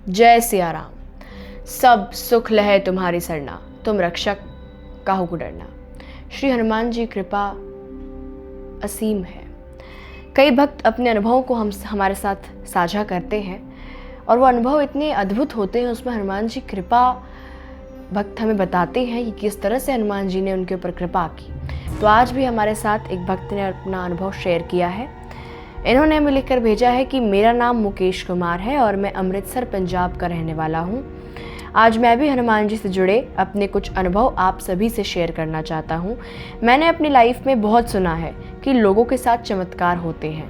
जय सिया राम। सब सुख लहे तुम्हारी सरना, तुम रक्षक काहू को डरना। श्री हनुमान जी कृपा असीम है। कई भक्त अपने अनुभवों को हमारे साथ साझा करते हैं और वो अनुभव इतने अद्भुत होते हैं, उसमें हनुमान जी कृपा भक्त हमें बताते हैं कि किस तरह से हनुमान जी ने उनके ऊपर कृपा की। तो आज भी हमारे साथ एक भक्त ने अपना अनुभव शेयर किया है। इन्होंने हमें लिखकर भेजा है कि मेरा नाम मुकेश कुमार है और मैं अमृतसर पंजाब का रहने वाला हूँ। आज मैं भी हनुमान जी से जुड़े अपने कुछ अनुभव आप सभी से शेयर करना चाहता हूँ। मैंने अपनी लाइफ में बहुत सुना है कि लोगों के साथ चमत्कार होते हैं,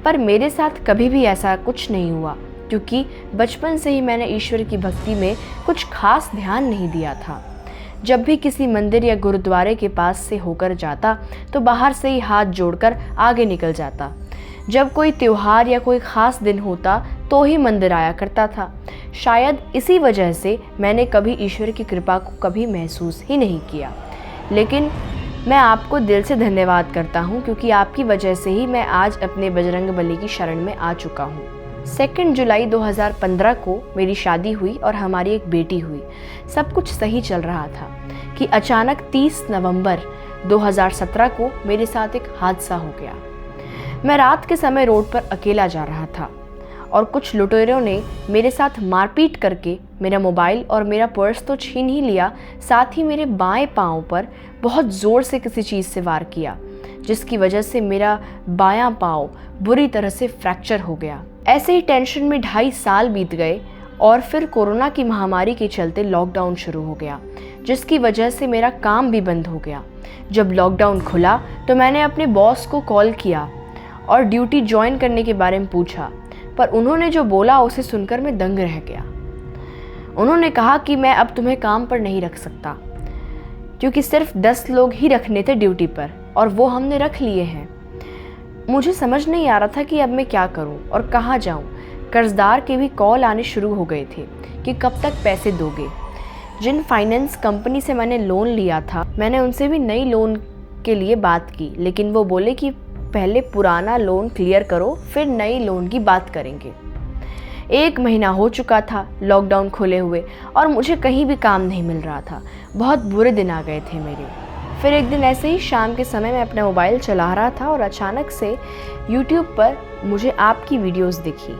पर मेरे साथ कभी भी ऐसा कुछ नहीं हुआ, क्योंकि बचपन से ही मैंने ईश्वर की भक्ति में कुछ खास ध्यान नहीं दिया था। जब भी किसी मंदिर या गुरुद्वारे के पास से होकर जाता तो बाहर से ही हाथ जोड़कर आगे निकल जाता। जब कोई त्योहार या कोई ख़ास दिन होता तो ही मंदिर आया करता था। शायद इसी वजह से मैंने कभी ईश्वर की कृपा को कभी महसूस ही नहीं किया। लेकिन मैं आपको दिल से धन्यवाद करता हूँ, क्योंकि आपकी वजह से ही मैं आज अपने बजरंगबली की शरण में आ चुका हूँ। 2 जुलाई 2015 को मेरी शादी हुई और हमारी एक बेटी हुई। सब कुछ सही चल रहा था कि अचानक 30 नवंबर 2017 को मेरे साथ एक हादसा हो गया। मैं रात के समय रोड पर अकेला जा रहा था और कुछ लुटेरों ने मेरे साथ मारपीट करके मेरा मोबाइल और मेरा पर्स तो छीन ही लिया, साथ ही मेरे बाएं पांव पर बहुत ज़ोर से किसी चीज़ से वार किया, जिसकी वजह से मेरा बायां पांव बुरी तरह से फ्रैक्चर हो गया। ऐसे ही टेंशन में 2.5 साल बीत गए और फिर कोरोना की महामारी के चलते लॉकडाउन शुरू हो गया, जिसकी वजह से मेरा काम भी बंद हो गया। जब लॉकडाउन खुला तो मैंने अपने बॉस को कॉल किया और ड्यूटी ज्वाइन करने के बारे में पूछा, पर उन्होंने जो बोला उसे सुनकर मैं दंग रह गया। उन्होंने कहा कि मैं अब तुम्हें काम पर नहीं रख सकता, क्योंकि सिर्फ 10 लोग ही रखने थे ड्यूटी पर और वो हमने रख लिए हैं। मुझे समझ नहीं आ रहा था कि अब मैं क्या करूं और कहाँ जाऊं। कर्जदार के भी कॉल आने शुरू हो गए थे कि कब तक पैसे दोगे। जिन फाइनेंस कंपनी से मैंने लोन लिया था, मैंने उनसे भी नई लोन के लिए बात की, लेकिन वो बोले कि पहले पुराना लोन क्लियर करो, फिर नई लोन की बात करेंगे। 1 महीना हो चुका था लॉकडाउन खुले हुए और मुझे कहीं भी काम नहीं मिल रहा था। बहुत बुरे दिन आ गए थे मेरे। फिर एक दिन ऐसे ही शाम के समय मैं अपना मोबाइल चला रहा था और अचानक से यूट्यूब पर मुझे आपकी वीडियोस दिखी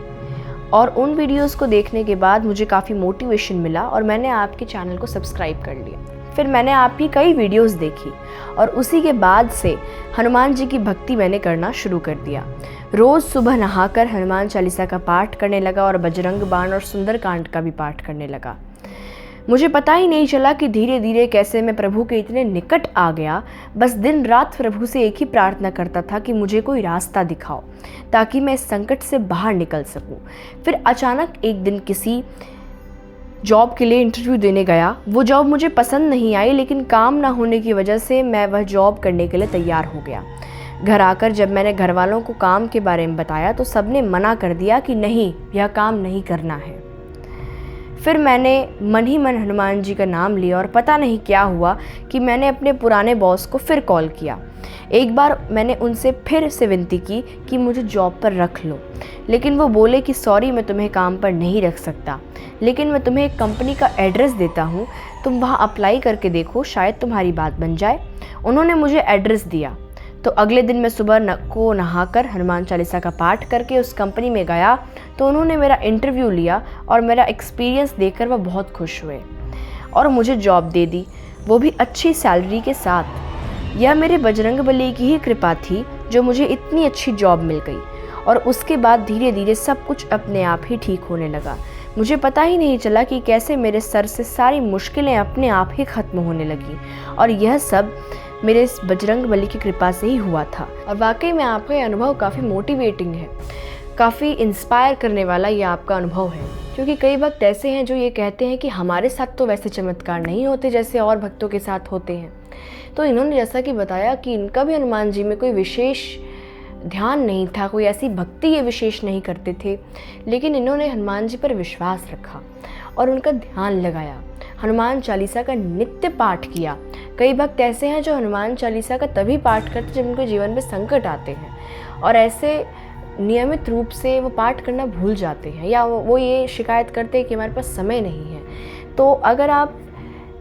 और उन वीडियोस को देखने के बाद मुझे काफ़ी मोटिवेशन मिला और मैंने आपके चैनल को सब्सक्राइब कर लिया। फिर मैंने आपकी कई वीडियोस देखी और उसी के बाद से हनुमान जी की भक्ति मैंने करना शुरू कर दिया। रोज़ सुबह नहाकर हनुमान चालीसा का पाठ करने लगा और बजरंग बाण और सुंदरकांड का भी पाठ करने लगा। मुझे पता ही नहीं चला कि धीरे धीरे कैसे मैं प्रभु के इतने निकट आ गया। बस दिन रात प्रभु से एक ही प्रार्थना करता था कि मुझे कोई रास्ता दिखाओ ताकि मैं इस संकट से बाहर निकल सकूं। फिर अचानक एक दिन किसी जॉब के लिए इंटरव्यू देने गया। वो जॉब मुझे पसंद नहीं आई, लेकिन काम ना होने की वजह से मैं वह जॉब करने के लिए तैयार हो गया। घर आकर जब मैंने घर वालों को काम के बारे में बताया तो सबने मना कर दिया कि नहीं, यह काम नहीं करना है। फिर मैंने मन ही मन हनुमान जी का नाम लिया और पता नहीं क्या हुआ कि मैंने अपने पुराने बॉस को फिर कॉल किया। एक बार मैंने उनसे फिर से विनती की कि मुझे जॉब पर रख लो, लेकिन वो बोले कि सॉरी, मैं तुम्हें काम पर नहीं रख सकता, लेकिन मैं तुम्हें एक कंपनी का एड्रेस देता हूँ, तुम वहाँ अप्लाई करके देखो, शायद तुम्हारी बात बन जाए। उन्होंने मुझे एड्रेस दिया तो अगले दिन मैं सुबह नहाकर हनुमान चालीसा का पाठ करके उस कंपनी में गया तो उन्होंने मेरा इंटरव्यू लिया और मेरा एक्सपीरियंस देखकर वह बहुत खुश हुए और मुझे जॉब दे दी, वो भी अच्छी सैलरी के साथ। यह मेरे बजरंगबली की ही कृपा थी जो मुझे इतनी अच्छी जॉब मिल गई और उसके बाद धीरे धीरे सब कुछ अपने आप ही ठीक होने लगा। मुझे पता ही नहीं चला कि कैसे मेरे सर से सारी मुश्किलें अपने आप ही ख़त्म होने लगी और यह सब मेरे इस बजरंगबली की कृपा से ही हुआ था। और वाकई में आपका ये अनुभव काफ़ी मोटिवेटिंग है, काफ़ी इंस्पायर करने वाला ये आपका अनुभव है, क्योंकि कई भक्त ऐसे हैं जो ये कहते हैं कि हमारे साथ तो वैसे चमत्कार नहीं होते जैसे और भक्तों के साथ होते हैं। तो इन्होंने जैसा कि बताया कि इनका भी हनुमान जी में कोई विशेष ध्यान नहीं था, कोई ऐसी भक्ति ये विशेष नहीं करते थे, लेकिन इन्होंने हनुमान जी पर विश्वास रखा और उनका ध्यान लगाया, हनुमान चालीसा का नित्य पाठ किया। कई भक्त ऐसे हैं जो हनुमान चालीसा का तभी पाठ करते जब उनके जीवन में संकट आते हैं और ऐसे नियमित रूप से वो पाठ करना भूल जाते हैं, या वो ये शिकायत करते हैं कि हमारे पास समय नहीं है। तो अगर आप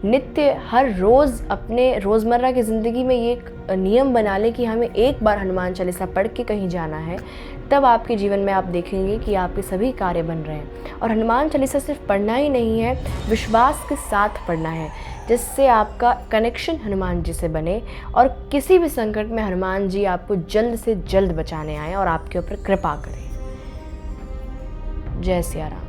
नित्य हर रोज़ अपने रोज़मर्रा की ज़िंदगी में ये एक नियम बना लें कि हमें एक बार हनुमान चालीसा पढ़ के कहीं जाना है, तब आपके जीवन में आप देखेंगे कि आपके सभी कार्य बन रहे हैं। और हनुमान चालीसा सिर्फ पढ़ना ही नहीं है, विश्वास के साथ पढ़ना है, जिससे आपका कनेक्शन हनुमान जी से बने और किसी भी संकट में हनुमान जी आपको जल्द से जल्द बचाने आएँ और आपके ऊपर कृपा करें। जय सिया राम।